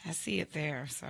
I see it there, so.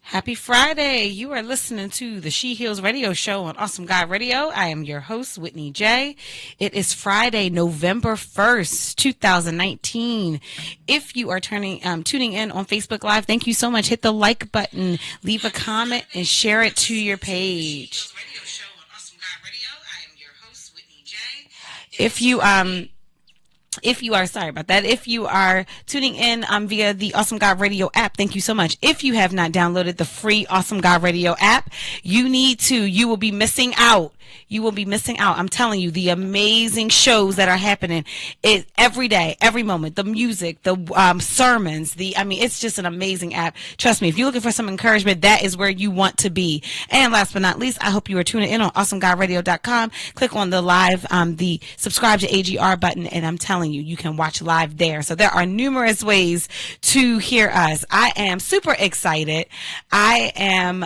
Happy Friday. You are listening to the She Heals Radio Show on Awesome God Radio. I am your host, Whitney J. It is Friday, November 1st, 2019. If you are tuning in on Facebook Live, thank you so much. Hit the like button, leave a comment, and share it to your page. If you are, sorry about that, if you are tuning in via the Awesome God Radio app, thank you so much. If you have not downloaded the free Awesome God Radio app, you need to. You will be missing out. You will be missing out. I'm telling you, the amazing shows that are happening every day, every moment, the music, the sermons, it's just an amazing app. Trust me, if you're looking for some encouragement, that is where you want to be. And last but not least, I hope you are tuning in on awesomegodradio.com. Click on the live, the subscribe to AGR button, and I'm telling you, you can watch live there. So there are numerous ways to hear us. I am super excited. I am,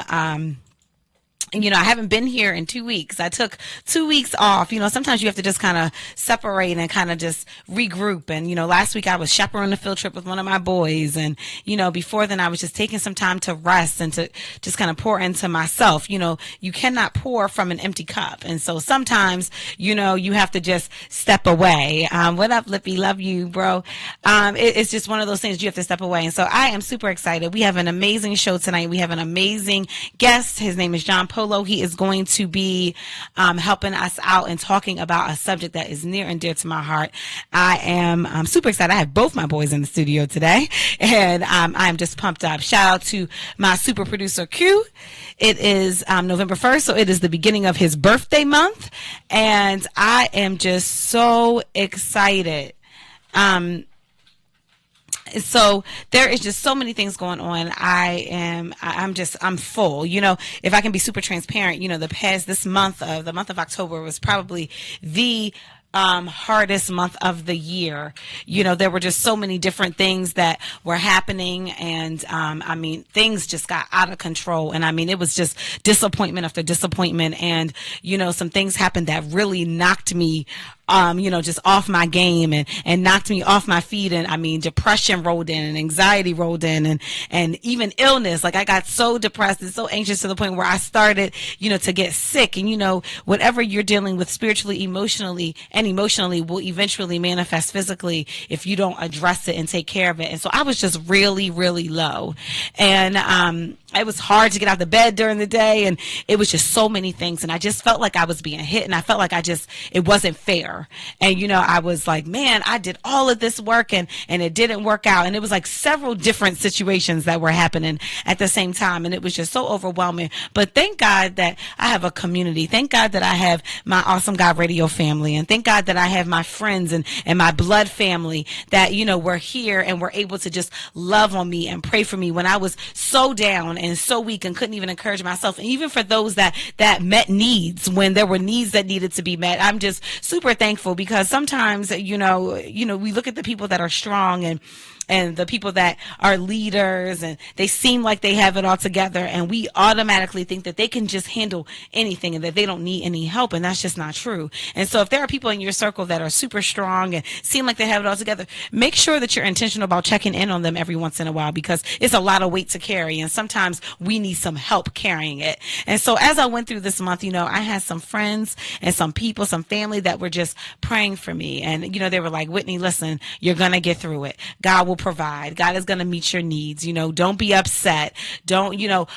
I haven't been here in 2 weeks. I took 2 weeks off. Sometimes you have to just kind of separate and kind of just regroup. And, last week I was chaperoning a field trip with one of my boys. And, before then I was just taking some time to rest and to just kind of pour into myself. You cannot pour from an empty cup. And so sometimes, you have to just step away. What up, Lippy? Love you, bro. It's just one of those things you have to step away. And so I am super excited. We have an amazing show tonight. We have an amazing guest. His name is John Polo. He is going to be helping us out and talking about a subject that is near and dear to my heart. I'm super excited. I have both my boys in the studio today, and I'm just pumped up. Shout out to my super producer, Q. It is November 1st, so it is the beginning of his birthday month, and I am just so excited. So there is just so many things going on. I'm full. If I can be super transparent, the month of October was probably the hardest month of the year. There were just so many different things that were happening, and things just got out of control. And it was just disappointment after disappointment, and some things happened that really knocked me just off my game and knocked me off my feet. And depression rolled in, and anxiety rolled in, and even illness. Like, I got so depressed and so anxious to the point where I started, to get sick. And, whatever you're dealing with spiritually, emotionally will eventually manifest physically if you don't address it and take care of it. And so I was just really, really low. And, it was hard to get out of the bed during the day, and it was just so many things. And I just felt like I was being hit, and I felt like it wasn't fair. And, I was like, man, I did all of this work and it didn't work out. And it was like several different situations that were happening at the same time. And it was just so overwhelming. But thank God that I have a community. Thank God that I have my Awesome God Radio family. And thank God that I have my friends and my blood family that, were here and were able to just love on me and pray for me when I was so down and so weak and couldn't even encourage myself. And even for those that met needs when there were needs that needed to be met, I'm just super thankful, because sometimes, we look at the people that are strong and the people that are leaders, and they seem like they have it all together, and we automatically think that they can just handle anything and that they don't need any help, and that's just not true. And so if there are people in your circle that are super strong and seem like they have it all together, make sure that you're intentional about checking in on them every once in a while, because it's a lot of weight to carry, and sometimes we need some help carrying it. And so as I went through this month, I had some friends and some people, some family that were just praying for me, and they were like, Whitney, listen, you're gonna get through it. God will will provide. God is going to meet your needs. Don't be upset. Don't,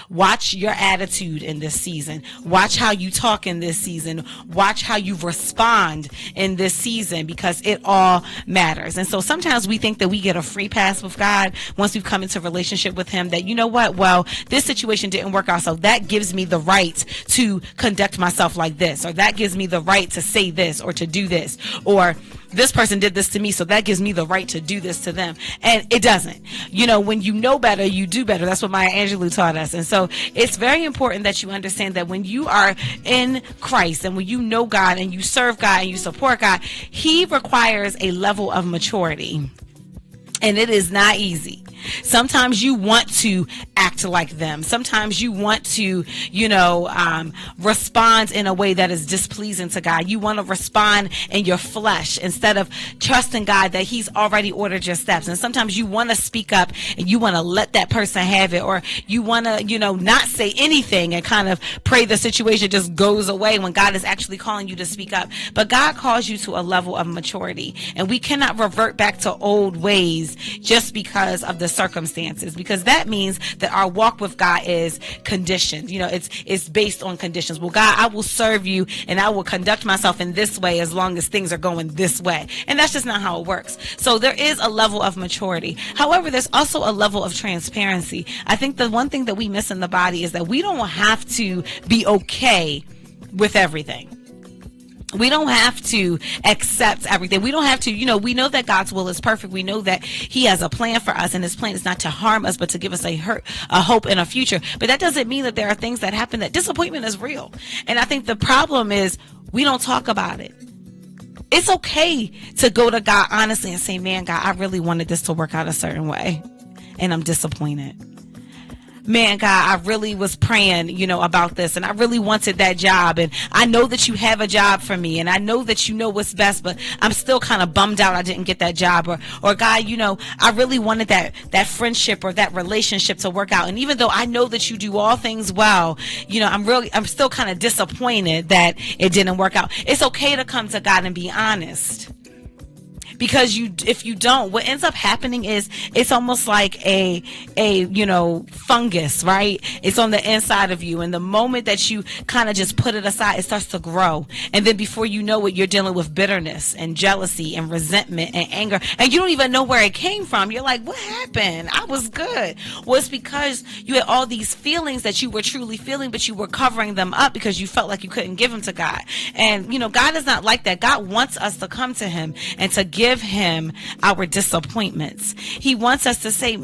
watch your attitude in this season. Watch how you talk in this season. Watch how you respond in this season, because it all matters. And so sometimes we think that we get a free pass with God once we've come into relationship with him, that, well, this situation didn't work out, so that gives me the right to conduct myself like this, or that gives me the right to say this or to do this, or this person did this to me, so that gives me the right to do this to them. And it doesn't. When you know better, you do better. That's what Maya Angelou taught us. And so it's very important that you understand that when you are in Christ, and when you know God and you serve God and you support God, he requires a level of maturity. And it is not easy. Sometimes you want to act like them. Sometimes you want to, respond in a way that is displeasing to God. You want to respond in your flesh instead of trusting God that he's already ordered your steps. And sometimes you want to speak up and you want to let that person have it, or you want to, not say anything and kind of pray the situation just goes away when God is actually calling you to speak up. But God calls you to a level of maturity, and we cannot revert back to old ways just because of the circumstances, because that means that our walk with God is conditioned. It's based on conditions. Well, God, I will serve you and I will conduct myself in this way as long as things are going this way. And that's just not how it works. So there is a level of maturity. However, there's also a level of transparency. I think the one thing that we miss in the body is that we don't have to be okay with everything. We don't have to accept everything. We don't have to, we know that God's will is perfect. We know that he has a plan for us, and his plan is not to harm us, but to give us a hope and a future. But that doesn't mean that there are things that happen, that disappointment is real. And I think the problem is we don't talk about it. It's okay to go to God honestly and say, man, God, I really wanted this to work out a certain way, and I'm disappointed. Man, God, I really was praying, about this, and I really wanted that job, and I know that you have a job for me, and I know that you know what's best, but I'm still kind of bummed out I didn't get that job, or God, I really wanted that friendship or that relationship to work out, and even though I know that you do all things well, I'm still kind of disappointed that it didn't work out. It's okay to come to God and be honest. Because if you don't, what ends up happening is it's almost like a fungus, right? It's on the inside of you. And the moment that you kind of just put it aside, it starts to grow. And then before you know it, you're dealing with bitterness and jealousy and resentment and anger. And you don't even know where it came from. You're like, what happened? I was good. Well, it's because you had all these feelings that you were truly feeling, but you were covering them up because you felt like you couldn't give them to God. And, God is not like that. God wants us to come to him and to give him our disappointments. He wants us to say,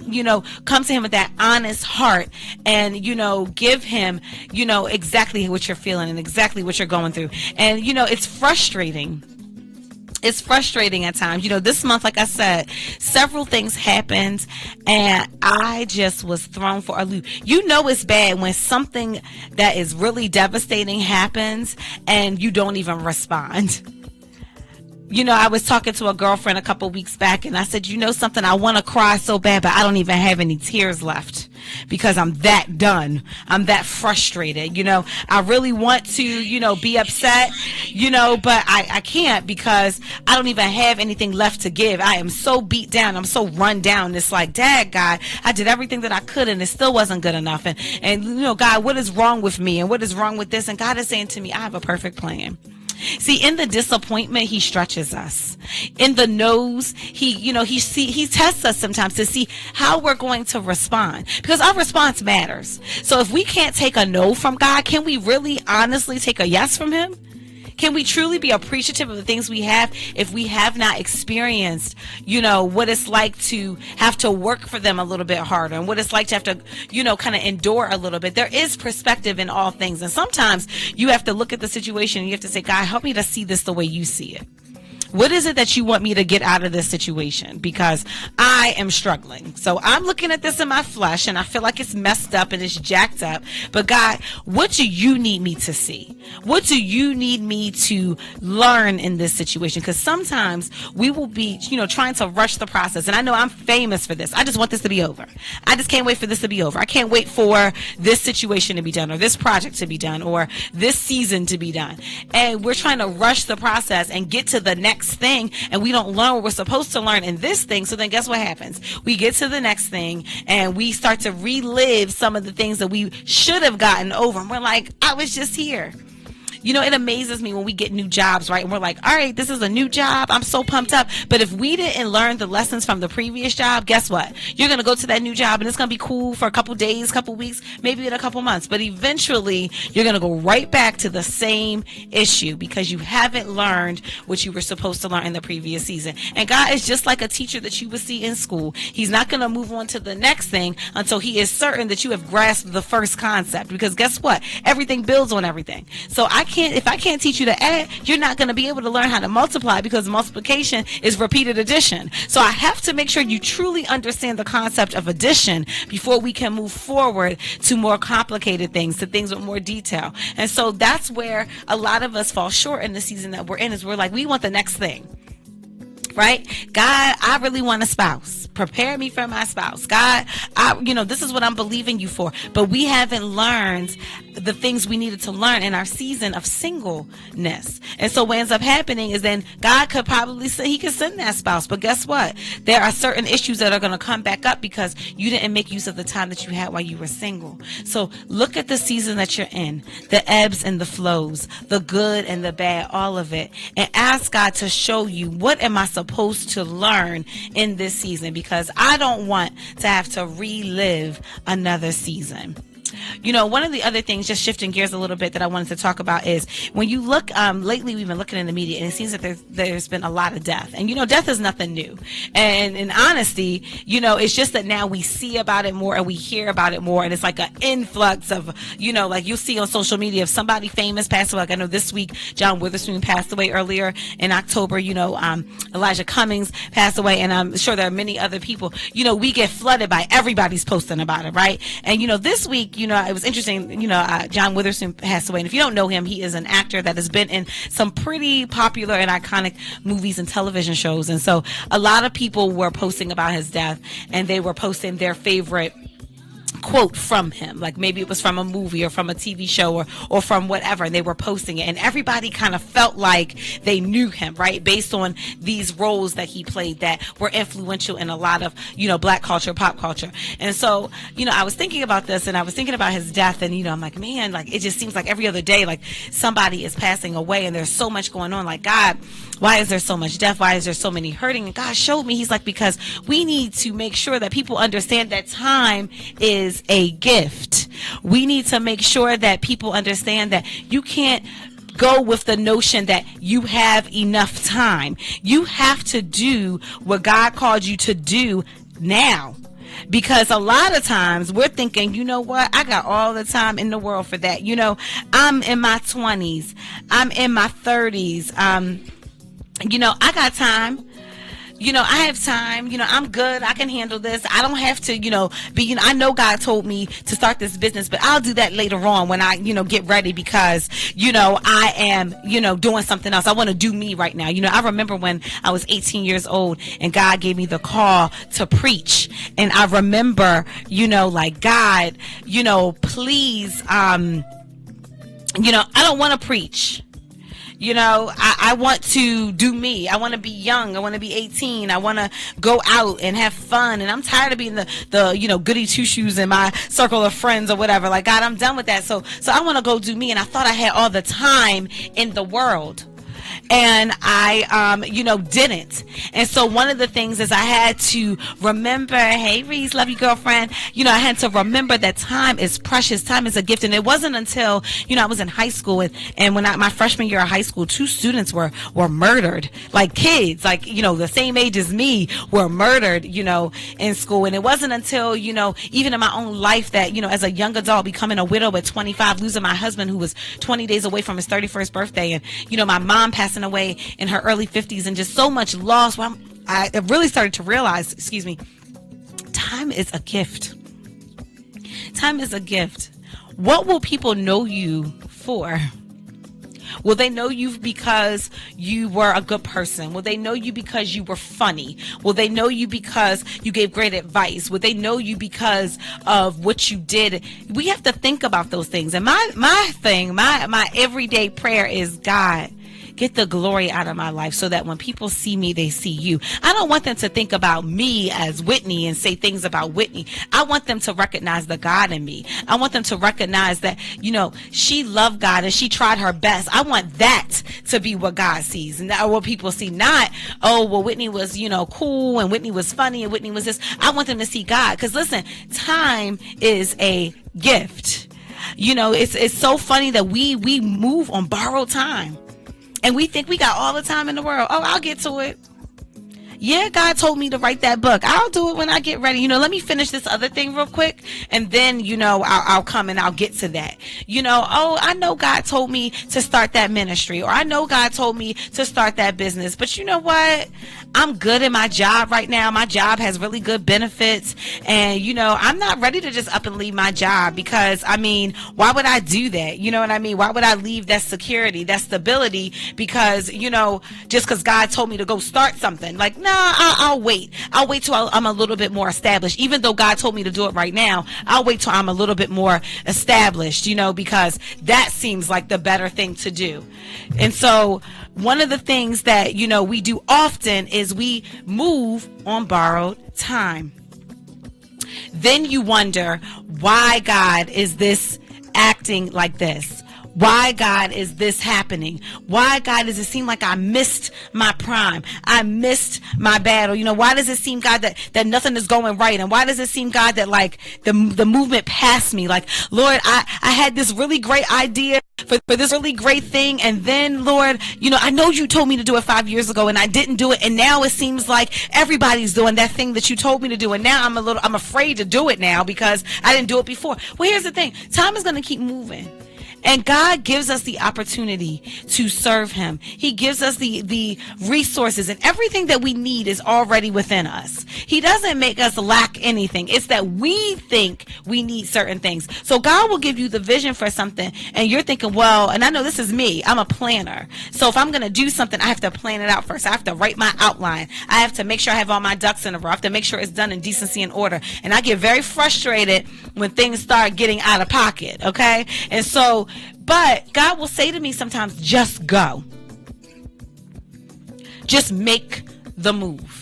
come to him with that honest heart and, give him, exactly what you're feeling and exactly what you're going through. And, it's frustrating. It's frustrating at times. This month, like I said, several things happened and I just was thrown for a loop. It's bad when something that is really devastating happens and you don't even respond. I was talking to a girlfriend a couple weeks back and I said, something, I want to cry so bad, but I don't even have any tears left because I'm that done. I'm that frustrated. I really want to, be upset, but I can't because I don't even have anything left to give. I am so beat down. I'm so run down. It's like, dad, God, I did everything that I could and it still wasn't good enough. And God, what is wrong with me? And what is wrong with this? And God is saying to me, I have a perfect plan. See, in the disappointment, he stretches us. In the no's, he tests us sometimes to see how we're going to respond, because our response matters. So if we can't take a no from God, can we really honestly take a yes from him? Can we truly be appreciative of the things we have if we have not experienced, what it's like to have to work for them a little bit harder and what it's like to have to, kind of endure a little bit? There is perspective in all things. And sometimes you have to look at the situation and you have to say, God, help me to see this the way you see it. What is it that you want me to get out of this situation? Because I am struggling. So I'm looking at this in my flesh and I feel like it's messed up and it's jacked up. But God, what do you need me to see? What do you need me to learn in this situation? Because sometimes we will be, trying to rush the process. And I know I'm famous for this. I just want this to be over. I just can't wait for this to be over. I can't wait for this situation to be done or this project to be done or this season to be done. And we're trying to rush the process and get to the next next thing and we don't learn what we're supposed to learn in this thing. So then guess what happens? We get to the next thing and we start to relive some of the things that we should have gotten over. And we're like, I was just here. You know, it amazes me when we get new jobs, right? And we're like, all right, this is a new job. I'm so pumped up. But if we didn't learn the lessons from the previous job, guess what? You're going to go to that new job and it's going to be cool for a couple days, couple weeks, maybe in a couple months. But eventually, you're going to go right back to the same issue because you haven't learned what you were supposed to learn in the previous season. And God is just like a teacher that you would see in school. He's not going to move on to the next thing until he is certain that you have grasped the first concept. Because guess what? Everything builds on everything. So if I can't teach you to add, you're not going to be able to learn how to multiply because multiplication is repeated addition. So I have to make sure you truly understand the concept of addition before we can move forward to more complicated things, to things with more detail. And so that's where a lot of us fall short in the season that we're in, is we're like, we want the next thing. Right? God, I really want a spouse. Prepare me for my spouse. God, this is what I'm believing you for. But we haven't learned the things we needed to learn in our season of singleness. And so what ends up happening is then God could probably say he could send that spouse. But guess what? There are certain issues that are going to come back up because you didn't make use of the time that you had while you were single. So look at the season that you're in, the ebbs and the flows, the good and the bad, all of it. And ask God to show you, what am I supposed to learn in this season? Because I don't want to have to relive another season. You know, one of the other things, just shifting gears a little bit, that I wanted to talk about is when you look, lately we've been looking in the media and it seems that there's been a lot of death. And, death is nothing new. And in honesty, it's just that now we see about it more and we hear about it more. And it's like an influx of, like you'll see on social media if somebody famous passed away. Like I know this week, John Witherspoon passed away earlier in October. Elijah Cummings passed away. And I'm sure there are many other people. We get flooded by everybody's posting about it, right? And, this week, it was interesting, John Witherspoon passed away. And if you don't know him, he is an actor that has been in some pretty popular and iconic movies and television shows. And so a lot of people were posting about his death, and they were posting their favorite quote from him, like maybe it was from a movie or from a TV show or from whatever, and they were posting it, and everybody kind of felt like they knew him, right, based on these roles that he played that were influential in a lot of black culture, pop culture. And so I was thinking about this, and I was thinking about his death, and I'm like, man, like it just seems like every other day like somebody is passing away, and there's so much going on. Like, God, why is there so much death? Why is there so many hurting? And God showed me, he's like, because we need to make sure that people understand that time is a gift. We need to make sure that people understand that you can't go with the notion that you have enough time. You have to do what God called you to do now. Because a lot of times we're thinking, you know what, I got all the time in the world for that. I'm in my 20s. I'm in my 30s. I got time. I have time. I'm good. I can handle this. I don't have to, I know God told me to start this business, but I'll do that later on when I, get ready because, I am, doing something else. I want to do me right now. I remember when I was 18 years old and God gave me the call to preach. And I remember, like, God, please, I don't want to preach. I want to do me. I want to be young. I want to be 18. I want to go out and have fun. And I'm tired of being the goody two shoes in my circle of friends or whatever. Like, God, I'm done with that. So I want to go do me. And I thought I had all the time in the world. And I, didn't. And so one of the things is I had to remember, hey, Reese, love you, girlfriend. I had to remember that time is precious. Time is a gift. And it wasn't until, I was in high school and when my freshman year of high school, 2 students were murdered, like kids, like, the same age as me were murdered, in school. And it wasn't until, even in my own life that, as a young adult, becoming a widow at 25, losing my husband who was 20 days away from his 31st birthday. And, my mom passing away in her early 50s and just so much loss. Well, I really started to realize, time is a gift. Time is a gift. What will people know you for? Will they know you because you were a good person? Will they know you because you were funny? Will they know you because you gave great advice? Will they know you because of what you did? We have to think about those things. And my everyday prayer is, God, get the glory out of my life so that when people see me, they see you. I don't want them to think about me as Whitney and say things about Whitney. I want them to recognize the God in me. I want them to recognize that, she loved God and she tried her best. I want that to be what God sees and what people see. Not, oh, well, Whitney was, cool and Whitney was funny and Whitney was this. I want them to see God. Because listen, time is a gift. It's so funny that we move on borrowed time and we think we got all the time in the world. Oh, I'll get to it. Yeah, God told me to write that book. I'll do it when I get ready. Let me finish this other thing real quick. And then, I'll come and I'll get to that. Oh, I know God told me to start that ministry, or I know God told me to start that business. But you know what? I'm good at my job right now. My job has really good benefits. And, I'm not ready to just up and leave my job because, why would I do that? You know what I mean? Why would I leave that security, that stability? Because, just because God told me to go start something. Like, no, I'll wait. I'll wait till I'm a little bit more established. Even though God told me to do it right now, I'll wait till I'm a little bit more established, because that seems like the better thing to do. And so one of the things that, we do often is we move on borrowed time. Then you wonder, why, God, is this acting like this? Why, God, is this happening? Why, God, does it seem like I missed my prime? I missed my battle. Why does it seem, God, that nothing is going right? And why does it seem, God, that like the movement passed me? Like, Lord, I had this really great idea for this really great thing. And then, Lord, I know you told me to do it 5 years ago and I didn't do it. And now it seems like everybody's doing that thing that you told me to do. And now I'm afraid to do it now because I didn't do it before. Well, here's the thing. Time is going to keep moving. And God gives us the opportunity to serve him. He gives us the resources, and everything that we need is already within us. He doesn't make us lack anything. It's that we think we need certain things. So God will give you the vision for something and you're thinking, well, and I know this is me, I'm a planner. So if I'm going to do something, I have to plan it out first. I have to write my outline. I have to make sure I have all my ducks in a row. I have to make sure it's done in decency and order. And I get very frustrated when things start getting out of pocket. Okay. And so, but God will say to me sometimes, just go. Just make the move.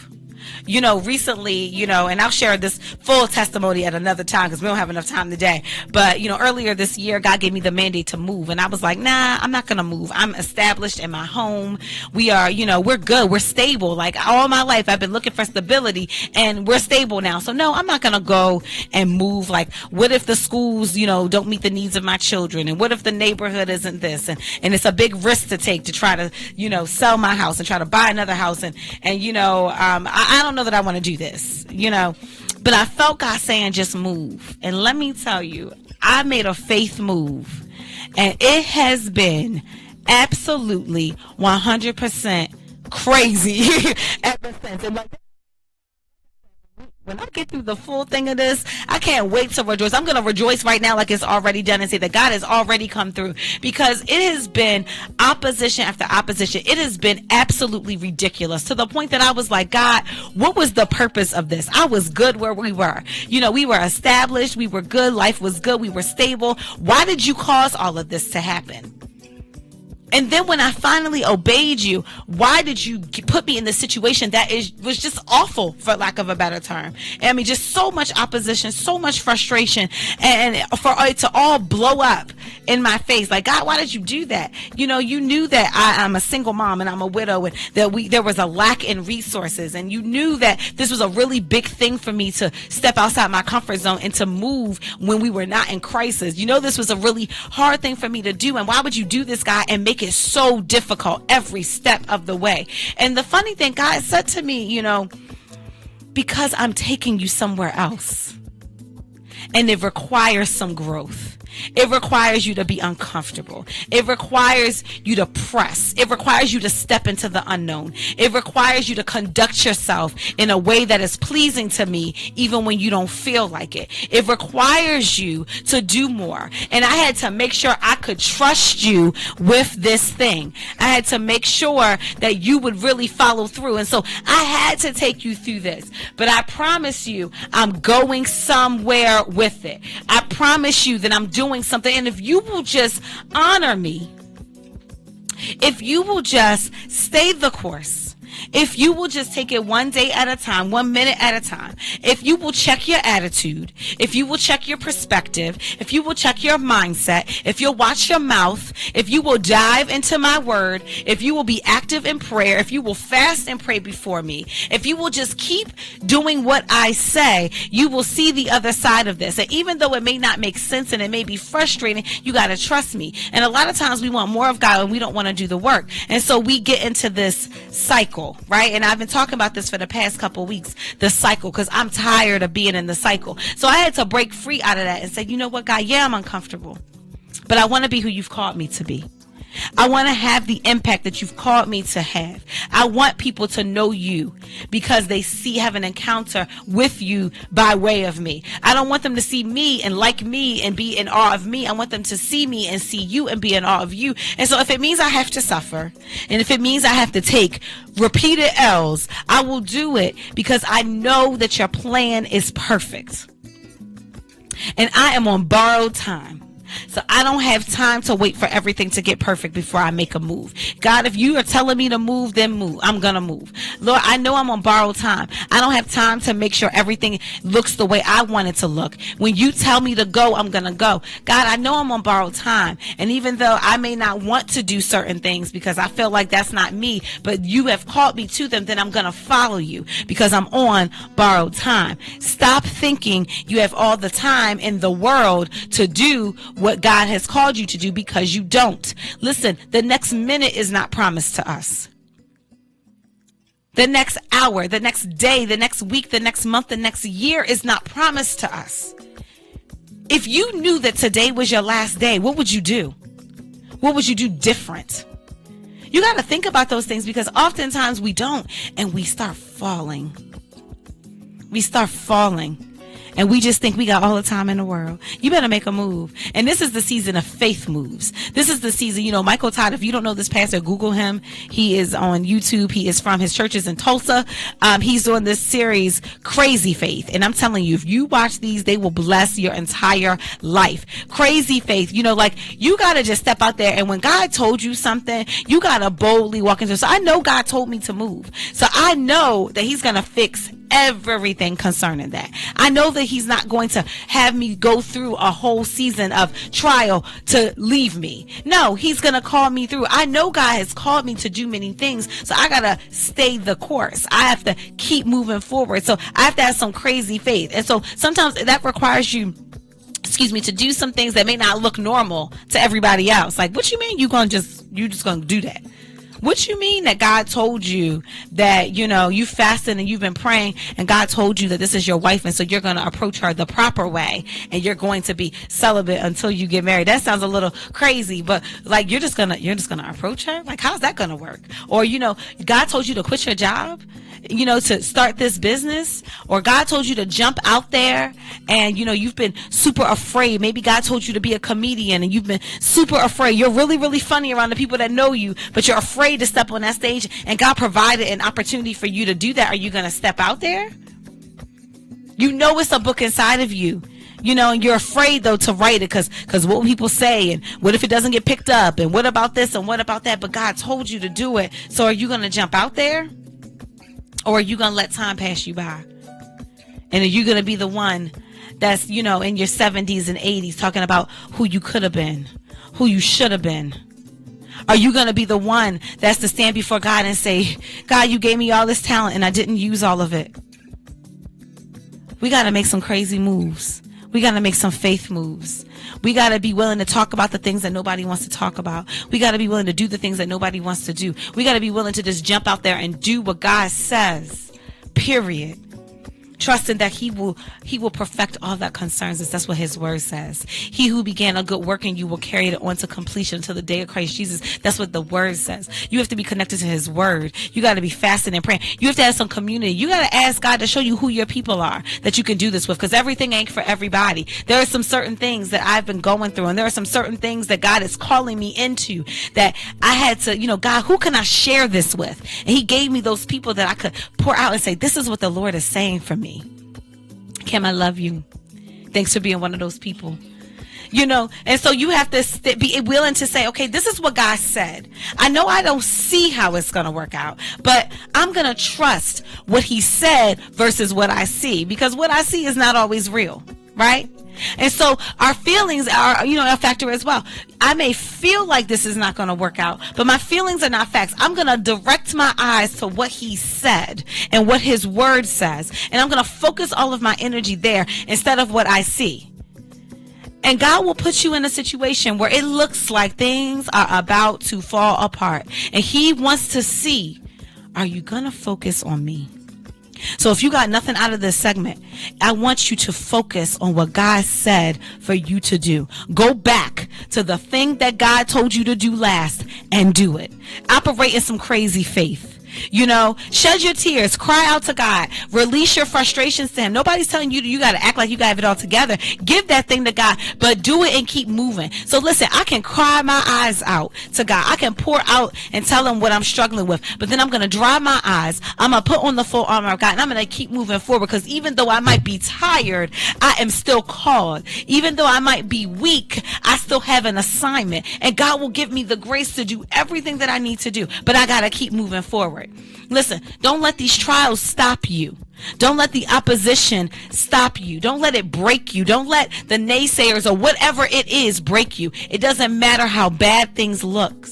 Recently, and I'll share this full testimony at another time because we don't have enough time today. But, earlier this year, God gave me the mandate to move. And I was like, nah, I'm not going to move. I'm established in my home. We are, we're good. We're stable. Like all my life, I've been looking for stability and we're stable now. So no, I'm not going to go and move. Like, what if the schools, don't meet the needs of my children? And what if the neighborhood isn't this? And it's a big risk to take to try to, sell my house and try to buy another house. And I don't know that I want to do this, but I felt God saying just move. And let me tell you, I made a faith move and it has been absolutely 100% crazy ever since. And when I get through the full thing of this, I can't wait to rejoice. I'm going to rejoice right now like it's already done and say that God has already come through, because it has been opposition after opposition. It has been absolutely ridiculous to the point that I was like, God, what was the purpose of this? I was good where we were. We were established. We were good. Life was good. We were stable. Why did you cause all of this to happen? And then when I finally obeyed you, why did you put me in the situation that was just awful, for lack of a better term? Just so much opposition, so much frustration, and for it to all blow up in my face. Like, God, why did you do that? You knew that I'm a single mom and I'm a widow, and that there was a lack in resources. And you knew that this was a really big thing for me to step outside my comfort zone and to move when we were not in crisis. This was a really hard thing for me to do. And why would you do this, God, and make it so difficult every step of the way? And the funny thing, God said to me, because I'm taking you somewhere else, and it requires some growth. It requires you to be uncomfortable. It requires you to press. It requires you to step into the unknown. It requires you to conduct yourself in a way that is pleasing to me, even when you don't feel like it. It requires you to do more. And I had to make sure I could trust you with this thing. I had to make sure that you would really follow through. And so I had to take you through this. But I promise you, I'm going somewhere with it. I promise you that I'm doing something. And if you will just honor me If you will just stay the course, if you will just take it one day at a time, 1 minute at a time, if you will check your attitude, if you will check your perspective, if you will check your mindset, if you'll watch your mouth, if you will dive into my word, if you will be active in prayer, if you will fast and pray before me, if you will just keep doing what I say, you will see the other side of this. And even though it may not make sense and it may be frustrating, you got to trust me. And a lot of times we want more of God and we don't want to do the work. And so we get into this cycle. Right? And I've been talking about this for the past couple of weeks, the cycle, because I'm tired of being in the cycle. So I had to break free out of that and say, you know what, God, yeah, I'm uncomfortable, but I want to be who you've called me to be. I want to have the impact that you've called me to have. I want people to know you because they have an encounter with you by way of me. I don't want them to see me and like me and be in awe of me. I want them to see me and see you and be in awe of you. And so if it means I have to suffer, and if it means I have to take repeated L's, I will do it because I know that your plan is perfect. And I am on borrowed time. So I don't have time to wait for everything to get perfect before I make a move. God, if you are telling me to move, then move. I'm going to move. Lord, I know I'm on borrowed time. I don't have time to make sure everything looks the way I want it to look. When you tell me to go, I'm going to go. God, I know I'm on borrowed time. And even though I may not want to do certain things because I feel like that's not me, but you have called me to them, then I'm going to follow you because I'm on borrowed time. Stop thinking you have all the time in the world to do what God has called you to do, because you don't. Listen, the next minute is not promised to us. The next hour, the next day, the next week, the next month, the next year is not promised to us. If you knew that today was your last day, what would you do? What would you do different? You got to think about those things, because oftentimes we don't, and we start falling. We start falling. And we just think we got all the time in the world. You better make a move. And this is the season of faith moves. This is the season, Michael Todd, if you don't know this pastor, Google him. He is on YouTube. He is from his churches in Tulsa. He's doing this series, Crazy Faith. And I'm telling you, if you watch these, they will bless your entire life. Crazy faith, you got to just step out there. And when God told you something, you got to boldly walk into it. So I know God told me to move. So I know that he's going to fix everything concerning that. I know that he's not going to have me go through a whole season of trial to leave me. No, he's going to call me through. I know God has called me to do many things, so I got to stay the course. I have to keep moving forward. So I have to have some crazy faith. And so sometimes that requires you to do some things that may not look normal to everybody else. Like, what you mean you just going to do that? What you mean that God told you that, you fasted and you've been praying and God told you that this is your wife, and so you're going to approach her the proper way and you're going to be celibate until you get married? That sounds a little crazy, but you're just going to approach her? Like, how's that going to work? Or, God told you to quit your job, to start this business, or God told you to jump out there and, you've been super afraid. Maybe God told you to be a comedian and you've been super afraid. You're really, really funny around the people that know you, but you're afraid to step on that stage, and God provided an opportunity for you to do that. Are you going to step out there? It's a book inside of you, and you're afraid though to write it because what will people say, and what if it doesn't get picked up, and what about this and what about that? But God told you to do it. So are you going to jump out there, or are you going to let time pass you by? And are you going to be the one that's, in your 70s and 80s talking about who you could have been, who you should have been? Are you going to be the one that's to stand before God and say, God, you gave me all this talent and I didn't use all of it? We got to make some crazy moves. We got to make some faith moves. We got to be willing to talk about the things that nobody wants to talk about. We got to be willing to do the things that nobody wants to do. We got to be willing to just jump out there and do what God says, period. Trusting that he will perfect all that concerns us. That's what his word says. He who began a good work in you will carry it on to completion until the day of Christ Jesus. That's what the word says. You have to be connected to his word. You got to be fasting and praying. You have to have some community. You got to ask God to show you who your people are that you can do this with, because everything ain't for everybody. There are some certain things that I've been going through, and there are some certain things that God is calling me into that I had to, God, who can I share this with? And he gave me those people that I could pour out and say, this is what the Lord is saying for me. Kim, I love you. Thanks for being one of those people. And so you have to be willing to say, okay, this is what God said. I know I don't see how it's going to work out, but I'm going to trust what he said versus what I see, because what I see is not always real, right? And so our feelings are, a factor as well. I may feel like this is not going to work out, but my feelings are not facts. I'm going to direct my eyes to what he said and what his word says. And I'm going to focus all of my energy there instead of what I see. And God will put you in a situation where it looks like things are about to fall apart. And he wants to see, are you going to focus on me? So if you got nothing out of this segment, I want you to focus on what God said for you to do. Go back to the thing that God told you to do last and do it. Operate in some crazy faith. Shed your tears, cry out to God, release your frustrations to him. Nobody's telling you you got to act like you got it all together. Give that thing to God, but do it and keep moving. So listen, I can cry my eyes out to God. I can pour out and tell him what I'm struggling with, but then I'm going to dry my eyes. I'm going to put on the full armor of God, and I'm going to keep moving forward, because even though I might be tired, I am still called. Even though I might be weak, I still have an assignment, and God will give me the grace to do everything that I need to do, but I got to keep moving forward. Listen, don't let these trials stop you. Don't let the opposition stop you. Don't let it break you. Don't let the naysayers or whatever it is break you. It doesn't matter how bad things look.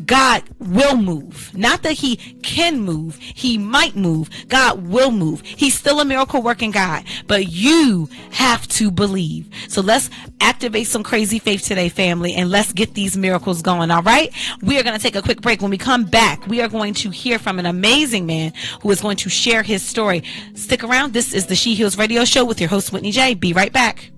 God will move. Not that he can move. He might move. God will move. He's still a miracle working God, but you have to believe. So let's activate some crazy faith today, family, and let's get these miracles going. All right. We are going to take a quick break. When we come back, we are going to hear from an amazing man who is going to share his story. Stick around. This is the She Heals Radio Show with your host, Whitney J. Be right back.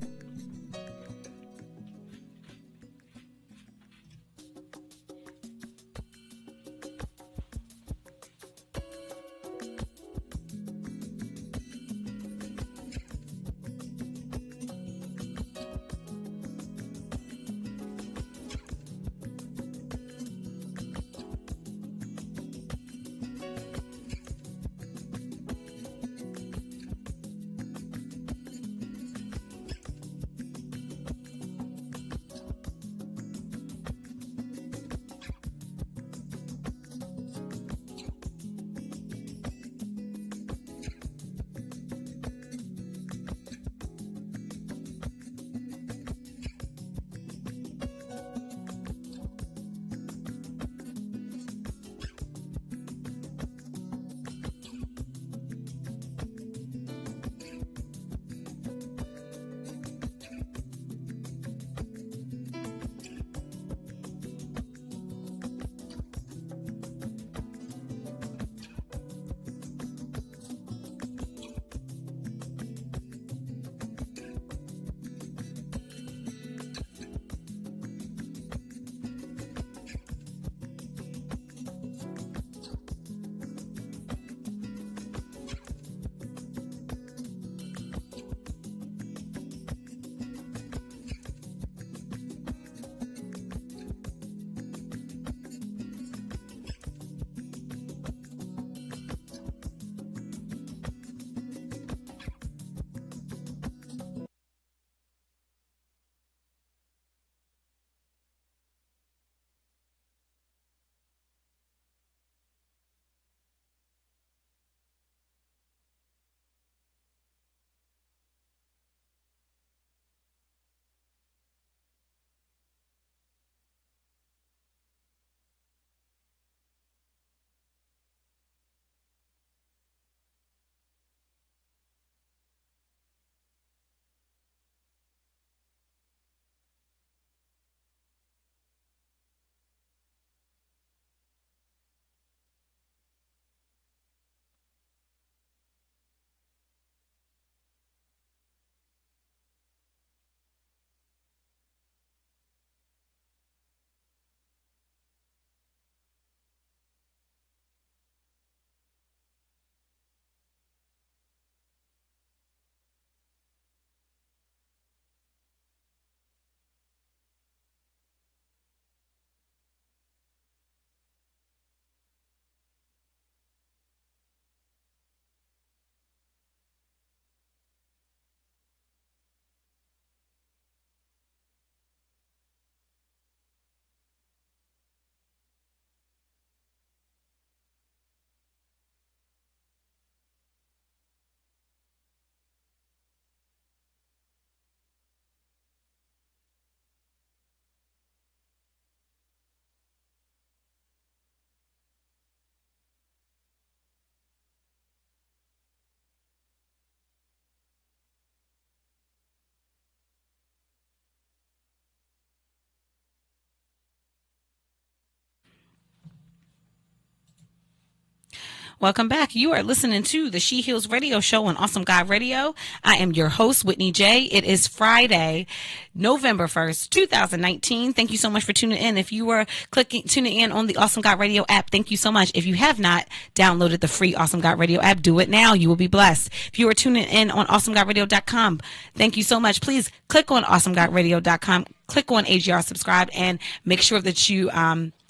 Welcome back. You are listening to the She Heals Radio Show on Awesome God Radio. I am your host, Whitney J. It is Friday, November 1st, 2019. Thank you so much for tuning in. If you were tuning in on the Awesome God Radio app, thank you so much. If you have not downloaded the free Awesome God Radio app, do it now. You will be blessed. If you are tuning in on awesomegodradio.com, thank you so much. Please click on awesomegodradio.com, click on AGR subscribe, and make sure that you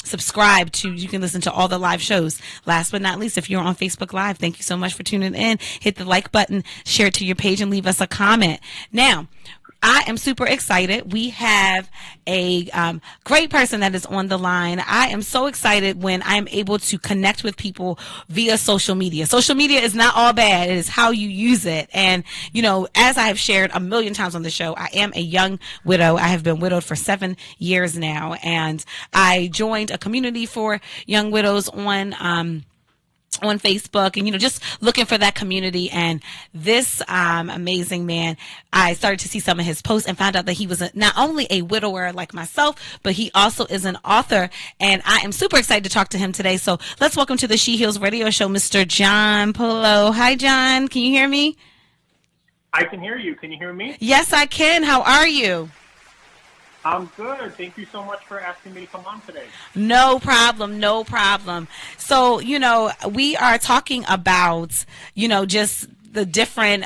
subscribe to, you can listen to all the live shows. Last but not least, if you're on Facebook Live, thank you so much for tuning in. Hit the like button, share it to your page, and leave us a comment. Now, I am super excited. We have a great person that is on the line. I am so excited when I'm able to connect with people via social media. Social media is not all bad. It is how you use it. And, you know, as I have shared a million times on the show, I am a young widow. I have been widowed for 7 years now. And I joined a community for young widows on Facebook, and, you know, just looking for that community. And this amazing man, I started to see some of his posts and found out that he was not only a widower like myself, but he also is an author. And I am super excited to talk to him today. So let's welcome to the She Heals Radio Show, Mr. John Polo. Hi, John. Can you hear me? I can hear you. Can you hear me? Yes, I can. How are you? I'm good. Thank you so much for asking me to come on today. No problem. No problem. So, you know, we are talking about, you know, just the different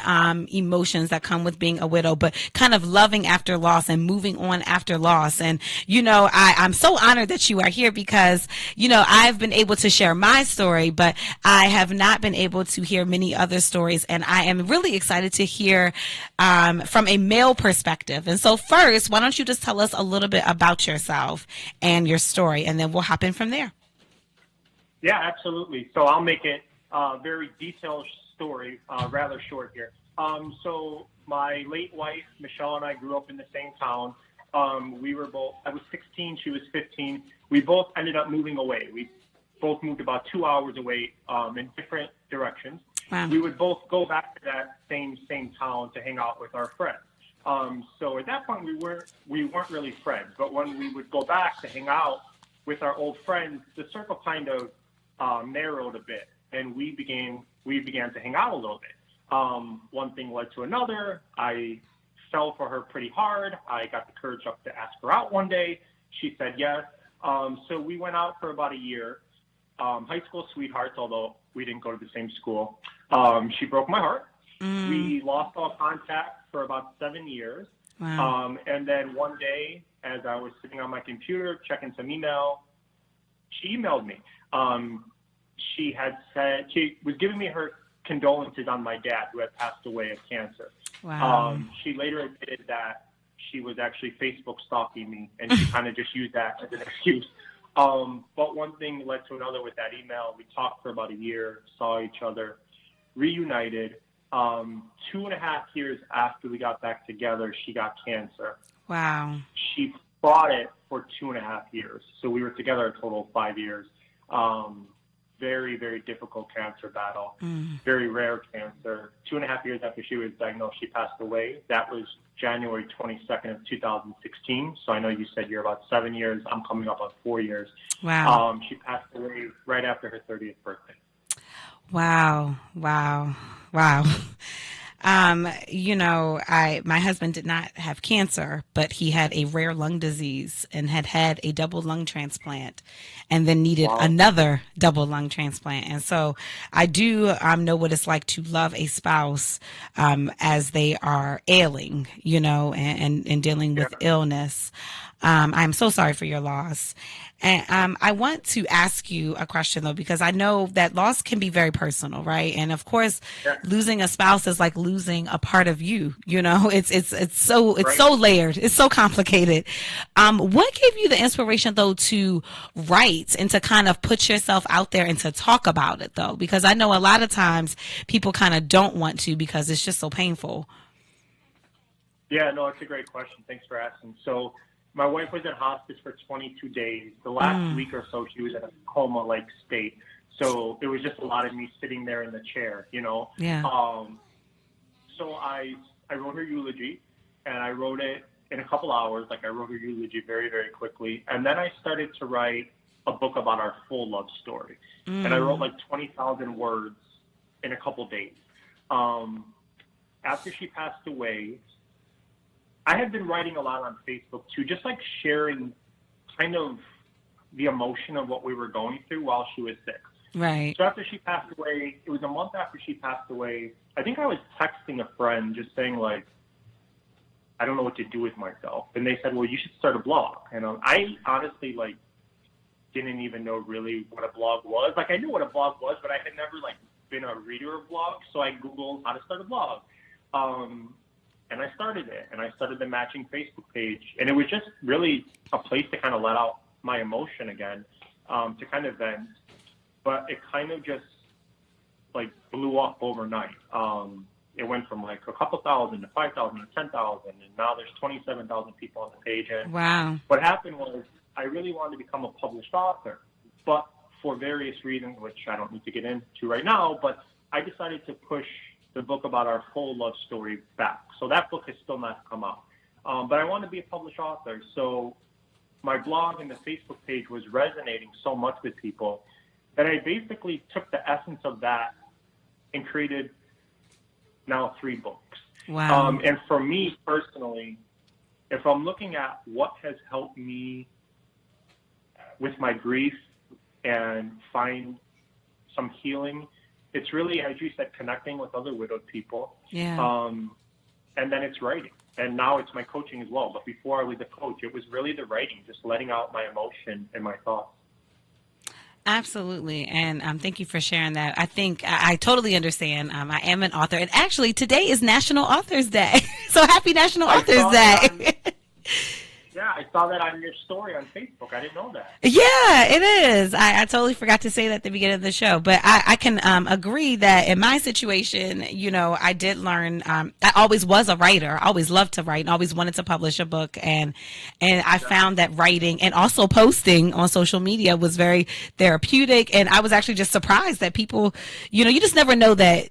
emotions that come with being a widow, but kind of loving after loss and moving on after loss. And, you know, I'm so honored that you are here because, you know, I've been able to share my story, but I have not been able to hear many other stories. And I am really excited to hear from a male perspective. And so first, why don't you just tell us a little bit about yourself and your story, and then we'll hop in from there. Yeah, absolutely. So I'll make it very detailed story, rather short here. So my late wife, Michelle, and I grew up in the same town. We were both, I was 16, she was 15. We both ended up moving away. We both moved about 2 hours away in different directions. Wow. We would both go back to that same town to hang out with our friends. So at that point, we weren't really friends. But when we would go back to hang out with our old friends, the circle kind of narrowed a bit, and we began to hang out a little bit. One thing led to another. I fell for her pretty hard. I got the courage up to ask her out one day. She said yes. So we went out for about a year. High school sweethearts, although we didn't go to the same school. She broke my heart. We lost all contact for about 7 years. Wow. And then one day, as I was sitting on my computer checking some email, she emailed me. She had said, she was giving me her condolences on my dad, who had passed away of cancer. Wow. She later admitted that she was actually Facebook stalking me, and she kind of just used that as an excuse. But one thing led to another with that email. We talked for about a year, saw each other, reunited. 2.5 years after we got back together, she got cancer. Wow. She fought it for 2.5 years. So we were together a total of 5 years. Very, very difficult cancer battle. Very rare cancer. 2.5 years after she was diagnosed, she passed away. That was January 22nd of 2016. So I know you said you're about 7 years. I'm coming up on 4 years. Wow. She passed away right after her 30th birthday. Wow. Wow. Wow. You know, my husband did not have cancer, but he had a rare lung disease and had a double lung transplant and then needed another double lung transplant. And so I do know what it's like to love a spouse as they are ailing, you know, and dealing with illness. I'm so sorry for your loss. And I want to ask you a question, though, because I know that loss can be very personal, right? And of course, losing a spouse is like losing a part of you. You know, it's so layered, it's so complicated. What gave you the inspiration, though, to write and to kind of put yourself out there and to talk about it, though? Because I know a lot of times people kind of don't want to because it's just so painful. Yeah, no, it's a great question. Thanks for asking. So my wife was in hospice for 22 days. The last week or so, she was in a coma-like state. So it was just a lot of me sitting there in the chair, you know. Yeah. So I wrote her eulogy, and I wrote it in a couple hours. Like, I wrote her eulogy very, very quickly. And then I started to write a book about our full love story. And I wrote like 20,000 words in a couple days. After she passed away, I had been writing a lot on Facebook too, just like sharing kind of the emotion of what we were going through while she was sick. Right. So after she passed away, it was a month after she passed away, I think I was texting a friend just saying like, I don't know what to do with myself. And they said, well, you should start a blog. And I honestly like didn't even know really what a blog was. Like I knew what a blog was, but I had never like been a reader of blogs. So I Googled how to start a blog. And I started it, and I started the matching Facebook page. And it was just really a place to kind of let out my emotion again, to kind of vent. But it kind of just like blew up overnight. It went from like a couple thousand to 5,000 to 10,000, and now there's 27,000 people on the page. And wow. What happened was I really wanted to become a published author, but for various reasons, which I don't need to get into right now, but I decided to push the book about our full love story back. So that book has still not come out. But I want to be a published author. So my blog and the Facebook page was resonating so much with people that I basically took the essence of that and created now 3 books. Wow. And for me personally, if I'm looking at what has helped me with my grief and find some healing, it's really, as you said, connecting with other widowed people. Yeah. And then it's writing. And now it's my coaching as well. But before I was a coach, it was really the writing, just letting out my emotion and my thoughts. Absolutely. And thank you for sharing that. I think I totally understand. I am an author. And actually, today is National Authors Day. So happy National Authors Day. Yeah, I saw that on your story on Facebook. I didn't know that. Yeah, it is. I totally forgot to say that at the beginning of the show. But I can agree that in my situation, you know, I did learn. I always was a writer. I always loved to write and always wanted to publish a book. And I found that writing and also posting on social media was very therapeutic. And I was actually just surprised that people, you know, you just never know that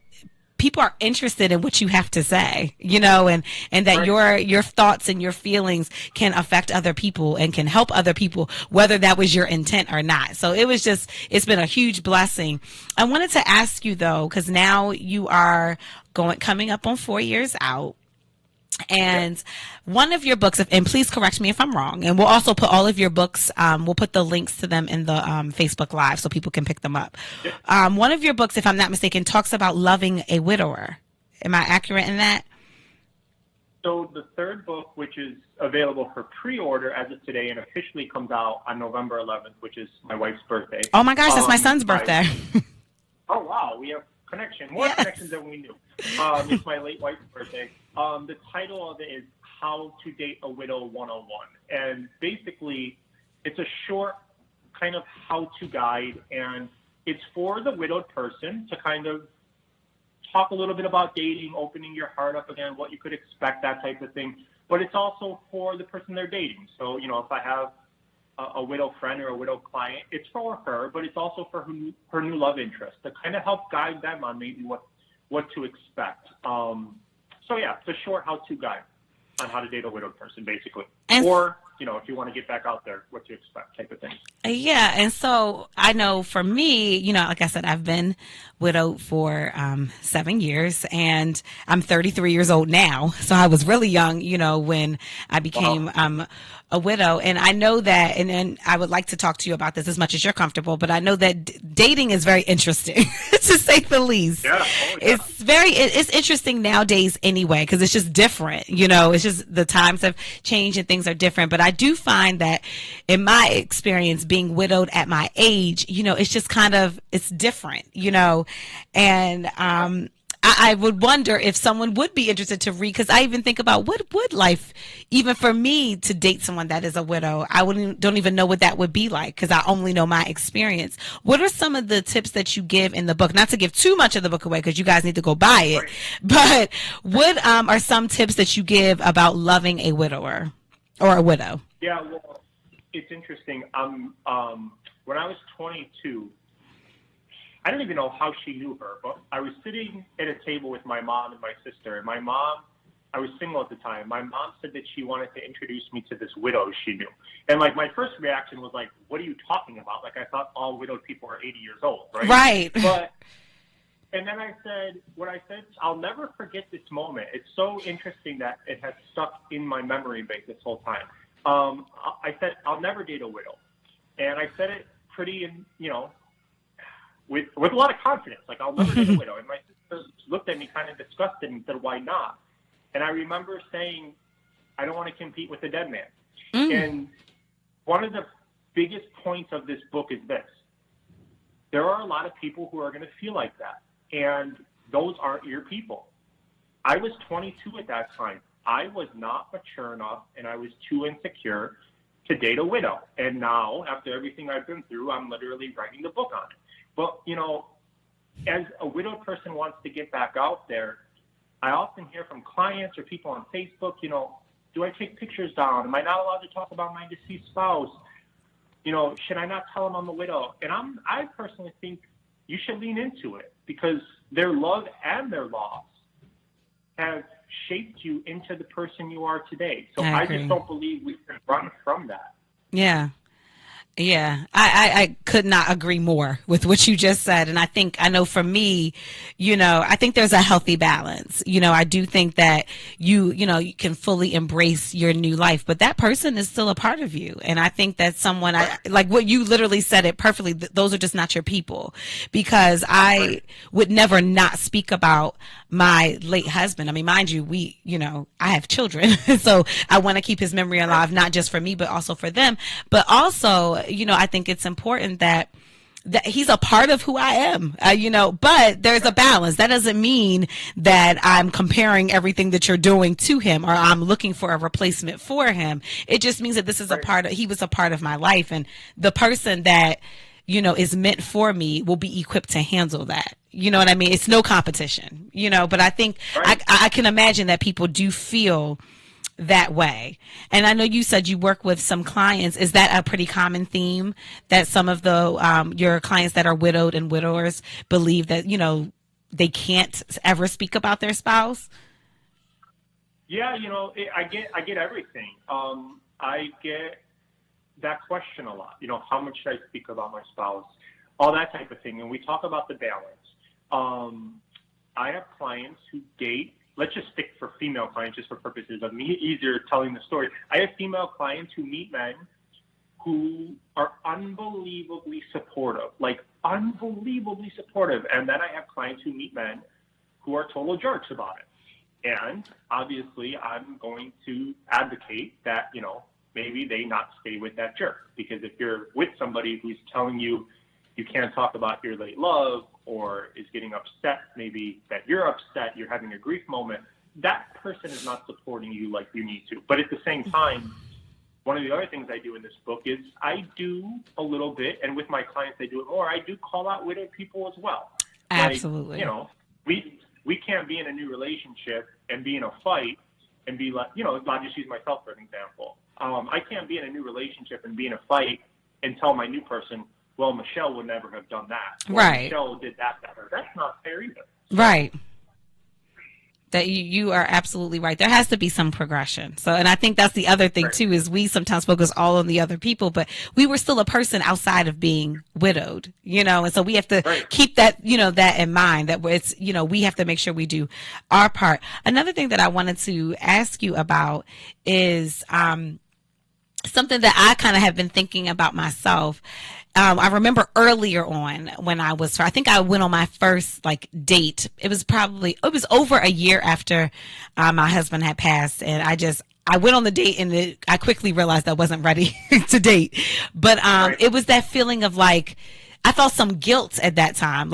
people are interested in what you have to say, you know, and that your thoughts and your feelings can affect other people and can help other people, whether that was your intent or not. So it's been a huge blessing. I wanted to ask you though, because now you are coming up on 4 years out. And one of your books, and please correct me if I'm wrong, and we'll also put all of your books, we'll put the links to them in the Facebook Live so people can pick them up. One of your books, if I'm not mistaken, talks about loving a widower. Am I accurate in that? So the 3rd book, which is available for pre-order as of today and officially comes out on November 11th, which is my wife's birthday. Oh my gosh, that's my son's birthday. Oh, wow. We have more connections than we knew. It's my late wife's birthday. The title of it is How to Date a Widow 101. And basically, it's a short kind of how-to guide, and it's for the widowed person to kind of talk a little bit about dating, opening your heart up again, what you could expect, that type of thing. But it's also for the person they're dating. So, you know, if I have a widow friend or a widow client, it's for her, but it's also for her new love interest to kind of help guide them on maybe what to expect. So yeah, it's a short how-to guide on how to date a widowed person, basically. Or, you know, if you want to get back out there, what to expect type of thing. Yeah, and so I know for me, you know, like I said, I've been widowed for 7 years, and I'm 33 years old now. So I was really young, you know, when I became a widow. And I know that, and I would like to talk to you about this as much as you're comfortable, but I know that dating is very interesting, to say the least. Yeah. Oh, yeah. It's interesting nowadays anyway, because it's just different, you know, it's just the times have changed and things are different. But I do find that in my experience being widowed at my age, you know, it's just kind of, it's different, you know, and I would wonder if someone would be interested to read, because I even think about what would life, even for me to date someone that is a widow, don't even know what that would be like, because I only know my experience. What are some of the tips that you give in the book? Not to give too much of the book away, because you guys need to go buy it, but what are some tips that you give about loving a widower or a widow? Yeah, well, it's interesting. When I was 22, I don't even know how she knew her, but I was sitting at a table with my mom and my sister, and my mom I was single at the time. My mom said that she wanted to introduce me to this widow she knew. And like my first reaction was like, what are you talking about? Like I thought all widowed people are 80 years old, right? Right. And then I said, I'll never forget this moment. It's so interesting that it has stuck in my memory bank this whole time. I said, I'll never date a widow. And I said it pretty, with a lot of confidence. Like, I'll never date a widow. And my sister looked at me kind of disgusted and said, why not? And I remember saying, I don't want to compete with a dead man. And one of the biggest points of this book is this. There are a lot of people who are going to feel like that. And those aren't your people. I was 22 at that time. I was not mature enough, and I was too insecure to date a widow. And now, after everything I've been through, I'm literally writing the book on it. But, as a widowed person wants to get back out there, I often hear from clients or people on Facebook, do I take pictures down? Am I not allowed to talk about my deceased spouse? Should I not tell them I'm a widow? And I personally think you should lean into it because their love and their loss have shaped you into the person you are today. So I just don't believe we can run from that. Yeah. Yeah, I could not agree more with what you just said. And I know for me, I think there's a healthy balance. I do think that you can fully embrace your new life, but that person is still a part of you. And I think that someone, like what you literally said it perfectly, those are just not your people, because I would never not speak about my late husband. I mean, mind you, I have children, so I want to keep his memory alive, not just for me, but also for them. But also, I think it's important that he's a part of who I am, but there's a balance. That doesn't mean that I'm comparing everything that you're doing to him or I'm looking for a replacement for him. It just means that this is he was a part of my life, and the person that, is meant for me will be equipped to handle that. You know what I mean? It's no competition, but I think I can imagine that people do feel that way. And I know you said you work with some clients. Is that a pretty common theme that some of the your clients that are widowed and widowers believe that, they can't ever speak about their spouse? Yeah, I get everything. I get that question a lot. How much should I speak about my spouse? All that type of thing. And we talk about the balance. I have clients who date. Let's just stick for female clients just for purposes of me easier telling the story. I have female clients who meet men who are unbelievably supportive, And then I have clients who meet men who are total jerks about it. And obviously I'm going to advocate that, maybe they not stay with that jerk. Because if you're with somebody who's telling you you can't talk about your late love or is getting upset, maybe that you're upset, you're having a grief moment, that person is not supporting you like you need to. But at the same time, one of the other things I do in this book is I do a little bit, and with my clients I do it more, I do call out widowed people as well. Absolutely. We can't be in a new relationship and be in a fight and be like, I'll just use myself for an example. I can't be in a new relationship and be in a fight and tell my new person, well, Michelle would never have done that. Or right. Michelle did that better. That's not fair either. Right. That you are absolutely right. There has to be some progression. So, and I think that's the other thing too, is we sometimes focus all on the other people, but we were still a person outside of being widowed, and so we have to keep that, that in mind, that it's, we have to make sure we do our part. Another thing that I wanted to ask you about is, something that I kind of have been thinking about myself. I remember earlier on when I think I went on my first date. It was over a year after my husband had passed. And I went on the date and I quickly realized I wasn't ready to date. But it was that feeling of I felt some guilt at that time,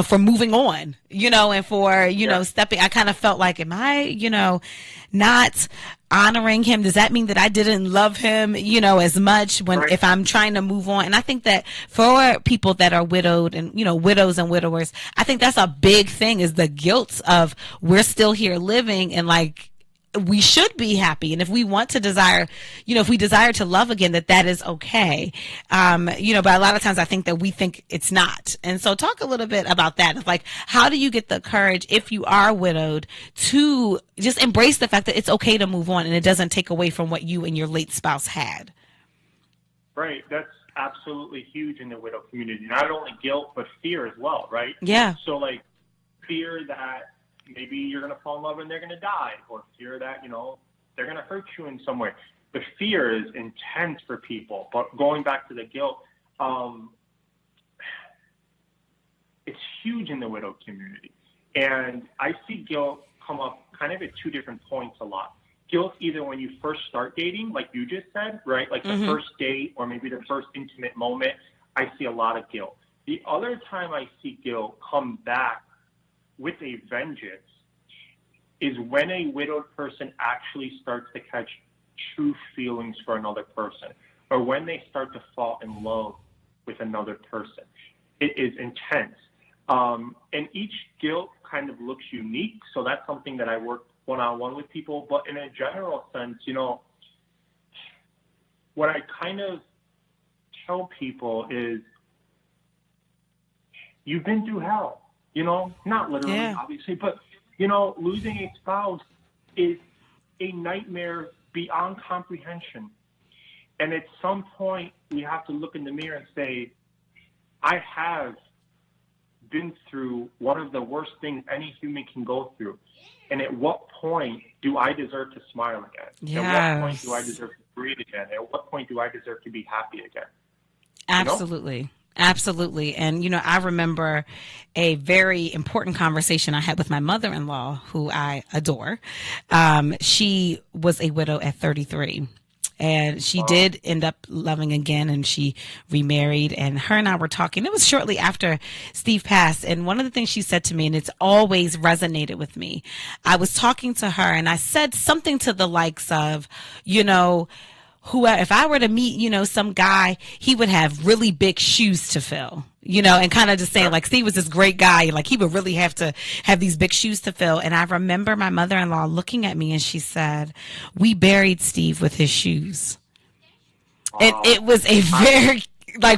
for moving on, and for, stepping. I kind of felt like, am I, not honoring him? Does that mean that I didn't love him, as much if I'm trying to move on? And I think that for people that are widowed and, widows and widowers, I think that's a big thing, is the guilt of we're still here living and we should be happy. And if we want to desire, if we desire to love again, that is okay. But a lot of times I think that we think it's not. And so talk a little bit about that. Of like, how do you get the courage, if you are widowed, to just embrace the fact that it's okay to move on and it doesn't take away from what you and your late spouse had? Right. That's absolutely huge in the widow community. Not only guilt, but fear as well, right? Yeah. So like fear that maybe you're going to fall in love and they're going to die, or fear that, they're going to hurt you in some way. The fear is intense for people. But going back to the guilt, it's huge in the widow community. And I see guilt come up kind of at two different points a lot. Guilt either when you first start dating, like you just said, right? Like the first date or maybe the first intimate moment, I see a lot of guilt. The other time I see guilt come back with a vengeance is when a widowed person actually starts to catch true feelings for another person, or when they start to fall in love with another person. It is intense. And each guilt kind of looks unique. So that's something that I work one-on-one with people. But in a general sense, what I kind of tell people is, you've been through hell, not literally, obviously, but, losing a spouse is a nightmare beyond comprehension. And at some point, we have to look in the mirror and say, I have been through one of the worst things any human can go through. And at what point do I deserve to smile again? Yes. At what point do I deserve to breathe again? At what point do I deserve to be happy again? Absolutely. Absolutely. And, I remember a very important conversation I had with my mother-in-law, who I adore. She was a widow at 33. And she did end up loving again, and she remarried, and her and I were talking. It was shortly after Steve passed. And one of the things she said to me, and it's always resonated with me, I was talking to her and I said something to the likes of, if I were to meet, some guy, he would have really big shoes to fill, and kind of just saying like, Steve was this great guy. Like he would really have to have these big shoes to fill. And I remember my mother-in-law looking at me and she said, we buried Steve with his shoes. And it was a very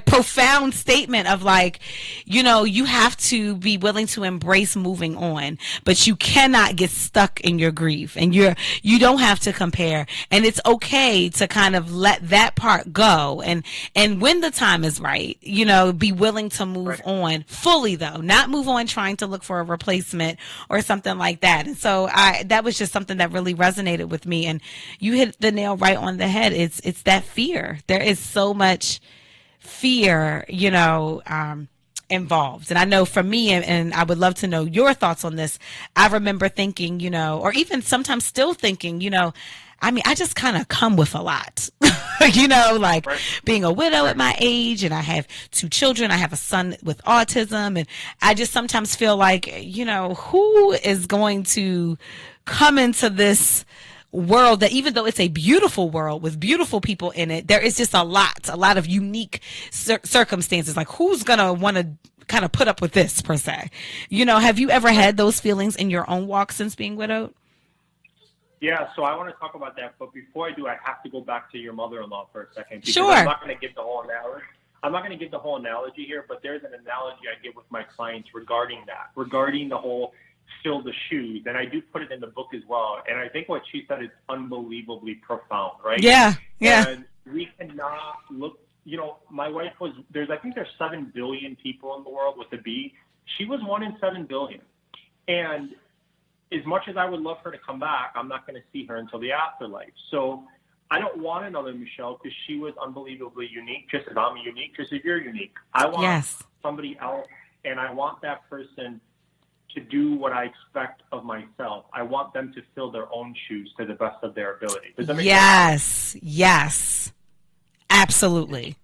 profound statement of you have to be willing to embrace moving on, but you cannot get stuck in your grief, and you don't have to compare, and it's okay to kind of let that part go, and when the time is right, be willing to move on fully, though, not move on trying to look for a replacement or something like that. And so that was just something that really resonated with me, and you hit the nail right on the head. It's that fear. There is so much fear, involved. And I know for me, and I would love to know your thoughts on this, I remember thinking, or even sometimes still thinking, I just kind of come with a lot, being a widow at my age, and I have 2 children. I have a son with autism. And I just sometimes feel like, who is going to come into this world that, even though it's a beautiful world with beautiful people in it, there is just a lot of unique circumstances. Like, who's going to want to kind of put up with this, per se? Have you ever had those feelings in your own walk since being widowed? Yeah, so I want to talk about that. But before I do, I have to go back to your mother-in-law for a second. Because Sure. I'm not going to give the whole analogy here, but there's an analogy I give with my clients regarding the whole fill the shoes. And I do put it in the book as well. And I think what she said is unbelievably profound, right? Yeah. And we cannot look, my wife I think there's 7 billion people in the world with a B. She was 1 in 7 billion. And as much as I would love her to come back, I'm not going to see her until the afterlife. So I don't want another Michelle, because she was unbelievably unique, just as I'm unique, just as you're unique. I want somebody else, and I want that person to do what I expect of myself. I want them to fill their own shoes to the best of their ability. Does that make sense? Yes. Absolutely.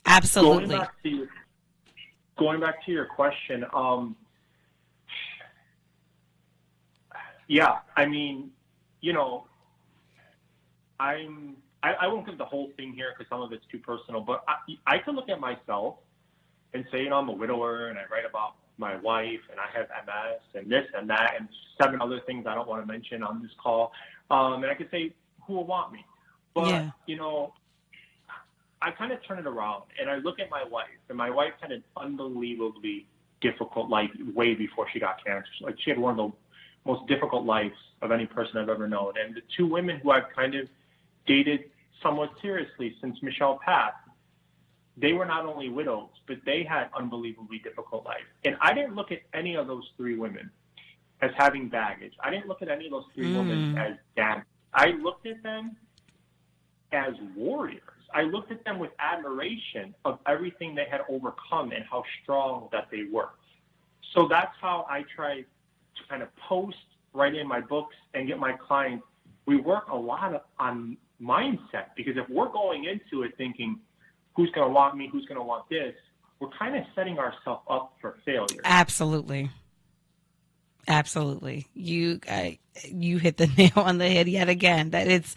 Going back to your question, yeah, I mean, I won't give the whole thing here because some of it's too personal, but I can look at myself and say, I'm a widower, and I write about, my wife, and I have MS, and this and that, and 7 other things I don't want to mention on this call. And I could say, who will want me? But, you know, I kind of turn it around, and I look at my wife, and my wife had an unbelievably difficult life way before she got cancer. Like, she had one of the most difficult lives of any person I've ever known. And the 2 women who I've kind of dated somewhat seriously since Michelle passed, they were not only widows, but they had unbelievably difficult lives. And I didn't look at any of those 3 women as having baggage. I didn't look at any of those 3 women as damaged. I looked at them as warriors. I looked at them with admiration of everything they had overcome and how strong that they were. So that's how I try to kind of post, write in my books, and get my clients. We work a lot on mindset, because if we're going into it thinking, who's going to want me, who's going to want this, we're kind of setting ourselves up for failure. Absolutely. Absolutely. You hit the nail on the head yet again, that it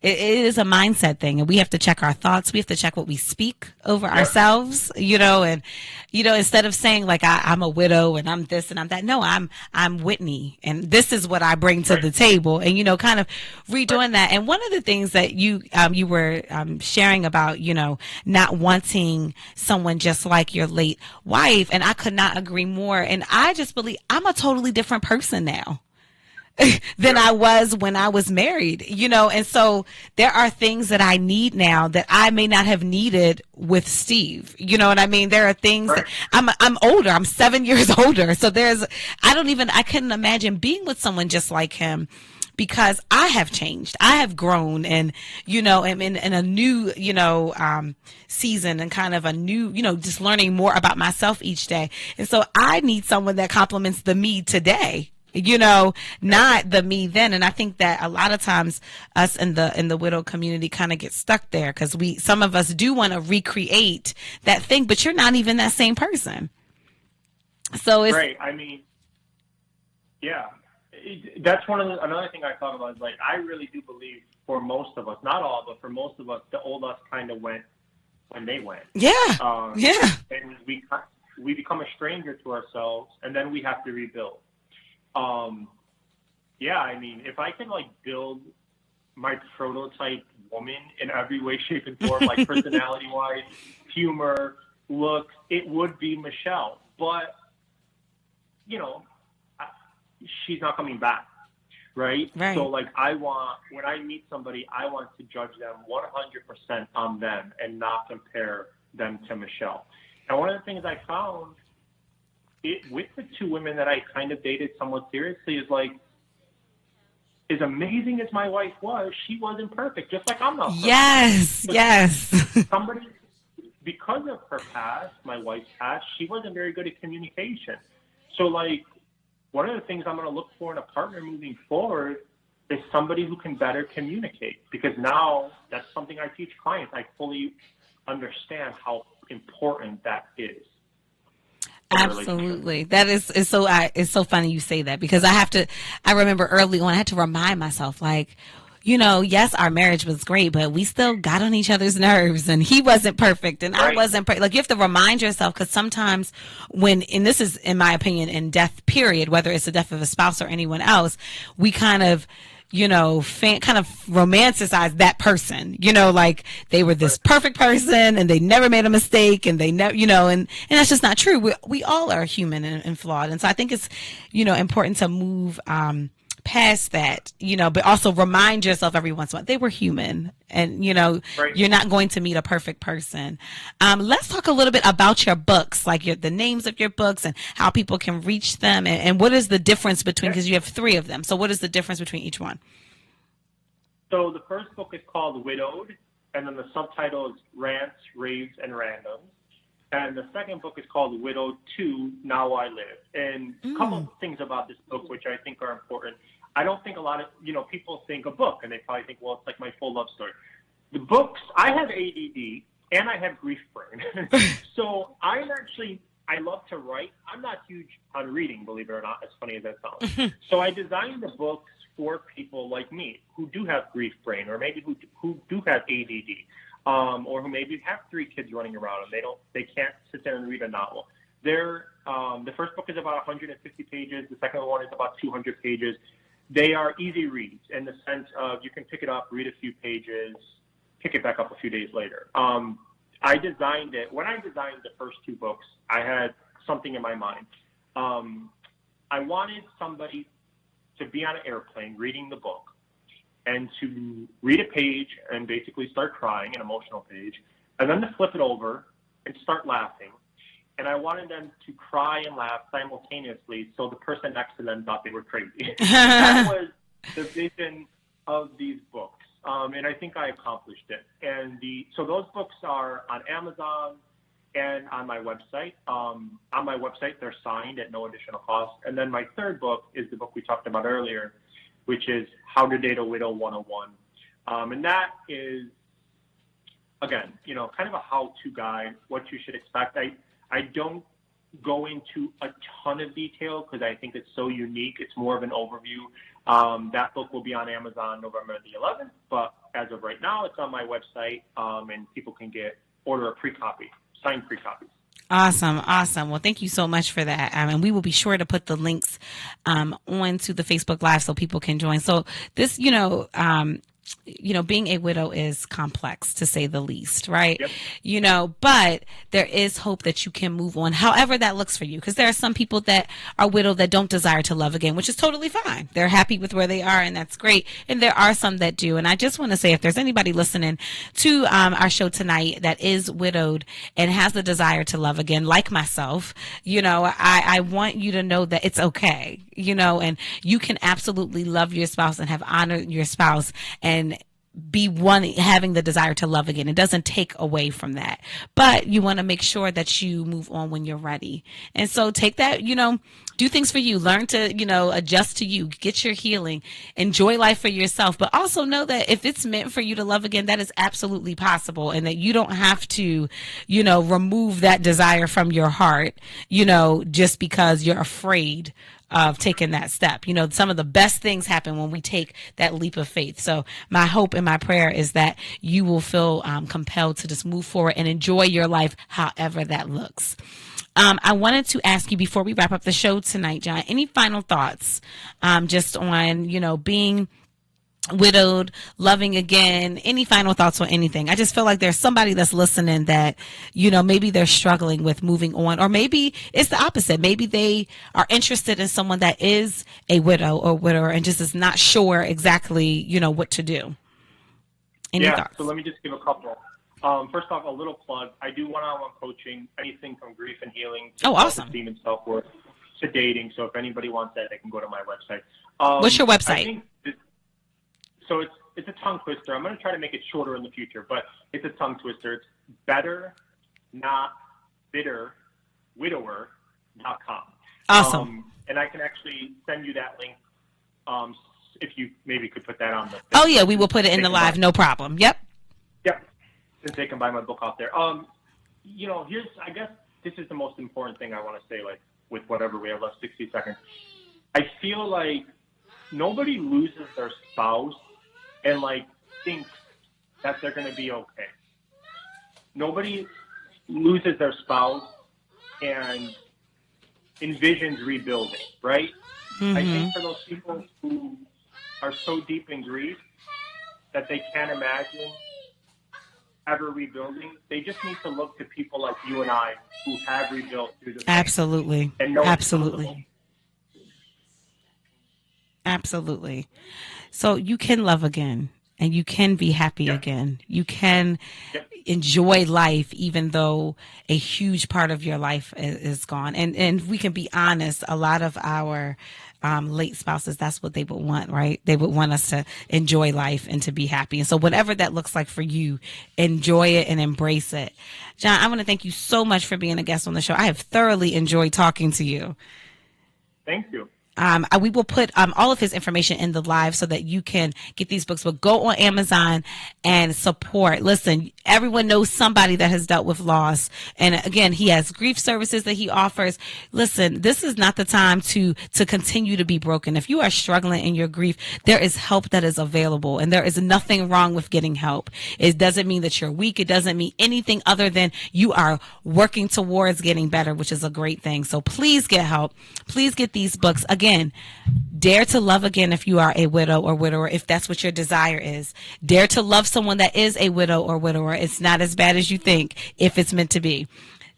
is a mindset thing, and we have to check our thoughts. We have to check what we speak over ourselves, you know, and, you know, instead of saying like, I'm a widow and I'm this and I'm that. No, I'm Whitney, and this is what I bring to the table, and, you know, kind of redoing that. And one of the things that you were sharing about, you know, not wanting someone just like your late wife, and I could not agree more. And I just believe I'm a totally different person now than I was when I was married, you know. And so there are things that I need now that I may not have needed with Steve. You know what I mean? There are things that I'm older. I'm 7 years older. So I couldn't imagine being with someone just like him, because I have changed. I have grown, and, you know, am in a new, you know, season, and kind of a new, you know, just learning more about myself each day. And so I need someone that complements the me today, you know, not the me then. And I think that a lot of times us in the widow community kind of get stuck there, because some of us do want to recreate that thing, but you're not even that same person. So it's right. I mean, yeah, that's another thing I thought about is, like, I really do believe for most of us, not all, but for most of us, the old us kind of went when they went. Yeah. And we become a stranger to ourselves, and then we have to rebuild. Yeah, I mean, if I can, like, build my prototype woman in every way, shape, and form, like personality-wise, humor, looks, it would be Michelle. But, you know, she's not coming back, right? So, like, when I meet somebody, I want to judge them 100% on them and not compare them to Michelle. And one of the things I found with the 2 women that I kind of dated somewhat seriously is, like, as amazing as my wife was, she wasn't perfect, just like I'm not perfect. Yes. Somebody, because of her past, my wife's past, she wasn't very good at communication. So, like, one of the things I'm going to look for in a partner moving forward is somebody who can better communicate, because now that's something I teach clients. I fully understand how important that is. Absolutely. That it's so funny you say that, because I remember early on, I had to remind myself, like, you know, yes, our marriage was great, but we still got on each other's nerves, and he wasn't perfect and I wasn't perfect. Like, you have to remind yourself, because sometimes and this is, in my opinion, in death period, whether it's the death of a spouse or anyone else, we kind of, you know, kind of romanticize that person, you know, like they were this perfect person and they never made a mistake, and they never, you know, and that's just not true. We all are human and flawed. And so I think it's, you know, important to move, past that, you know, but also remind yourself every once in a while they were human, and, you know, you're not going to meet a perfect person. Let's talk a little bit about your books, like the names of your books and how people can reach them, and what is the difference between, because you have 3 of them. So what is the difference between each one? So the first book is called Widowed, and then the subtitle is Rants, Raves, and Randoms. And the second book is called Widowed 2, Now I Live. And a couple of things about this book, which I think are important. I don't think a lot of, you know, people think a book, and they probably think, well, it's like my full love story. The books, I have ADD, and I have grief brain. So I love to write. I'm not huge on reading, believe it or not, as funny as that sounds. So I designed the books for people like me who do have grief brain, or maybe who do have ADD. Or who maybe have 3 kids running around and they can't sit there and read a novel. The first book is about 150 pages. The second one is about 200 pages. They are easy reads in the sense of you can pick it up, read a few pages, pick it back up a few days later. I designed it. When I designed the first two books, I had something in my mind. I wanted somebody to be on an airplane reading the book and to read a page and basically start crying, an emotional page, and then to flip it over and start laughing. And I wanted them to cry and laugh simultaneously so the person next to them thought they were crazy. That was the vision of these books. And I think I accomplished it. And so those books are on Amazon and on my website. On my website, they're signed at no additional cost. And then my third book is the book we talked about earlier, which is How to Date a Widow 101. And that is, again, kind of a how-to guide, what you should expect. I don't go into a ton of detail because I think it's so unique. It's more of an overview. That book will be on Amazon November the 11th, but as of right now, it's on my website, and people can order a pre-copy, signed pre-copies. Awesome. Well, thank you so much for that. And we will be sure to put the links onto the Facebook Live so people can join. So this, being a widow is complex, to say the least, right? Yep. But there is hope that you can move on, however that looks for you. Because there are some people that are widowed that don't desire to love again, which is totally fine. They're happy with where they are, and that's great. And there are some that do. And I just want to say, if there's anybody listening to our show tonight that is widowed and has the desire to love again, like myself, I want you to know that it's okay, and you can absolutely love your spouse and have honored your spouse and be one having the desire to love again. It doesn't take away from that, but you want to make sure that you move on when you're ready. And so take that, do things for you, learn to, adjust to you, get your healing, enjoy life for yourself, but also know that if it's meant for you to love again, that is absolutely possible, and that you don't have to, remove that desire from your heart, just because you're afraid of taking that step. Some of the best things happen when we take that leap of faith. So my hope and my prayer is that you will feel compelled to just move forward and enjoy your life, however that looks. I wanted to ask you before we wrap up the show tonight, John, any final thoughts just on, being widowed, loving again, any final thoughts on anything? I just feel like there's somebody that's listening that, maybe they're struggling with moving on, or maybe it's the opposite. Maybe they are interested in someone that is a widow or widower and just is not sure exactly, what to do. Any thoughts? So let me just give a couple. First off, a little plug. I do one-on-one coaching, anything from grief and healing to self-esteem and self-worth to dating. So if anybody wants that, they can go to my website. What's your website? So it's a tongue twister. I'm going to try to make it shorter in the future, but it's a tongue twister. It's better, not bitter, widower.com. Awesome. And I can actually send you that link if you maybe could put that on the. Oh, yeah, we will put it in the live. No problem. Yep. Since they can buy my book out there. I guess this is the most important thing I want to say, like, with whatever we have left, 60 seconds. I feel like nobody loses their spouse and, like, thinks that they're going to be okay. Nobody loses their spouse and envisions rebuilding, right? Mm-hmm. I think for those people who are so deep in grief that they can't imagine ever rebuilding, they just need to look to people like you and I who have rebuilt through the Absolutely. And know Absolutely. So you can love again, and you can be happy again. You can enjoy life, even though a huge part of your life is gone. And we can be honest, a lot of our late spouses, that's what they would want, right? They would want us to enjoy life and to be happy. And so whatever that looks like for you, enjoy it and embrace it. John, I want to thank you so much for being a guest on the show. I have thoroughly enjoyed talking to you. Thank you. We will put all of his information in the live so that you can get these books. But go on Amazon and support. Listen, Everyone knows somebody that has dealt with loss. And again, he has grief services that he offers. Listen, this is not the time to continue to be broken. If you are struggling in your grief, there is help that is available, and there is nothing wrong with getting help. It doesn't mean that you're weak. It doesn't mean anything other than you are working towards getting better, which is a great thing. So please get help. Please get these books. Again, Dare to Love Again if you are a widow or widower, if that's what your desire is. Dare to love someone that is a widow or widower. It's not as bad as you think if it's meant to be.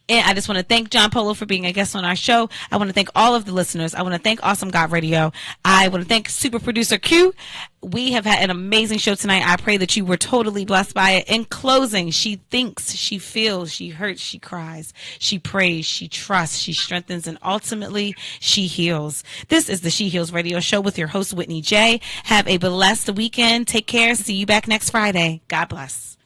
And I just want to thank John Polo for being a guest on our show. I want to thank all of the listeners. I want to thank Awesome God Radio. I want to thank super producer Q. We have had an amazing show tonight. I pray that you were totally blessed by it. In closing, she thinks, she feels, she hurts, she cries, she prays, she trusts, she strengthens, and ultimately she heals. This is the She Heals Radio Show with your host, Whitney J. Have a blessed weekend. Take care. See you back next Friday. God bless.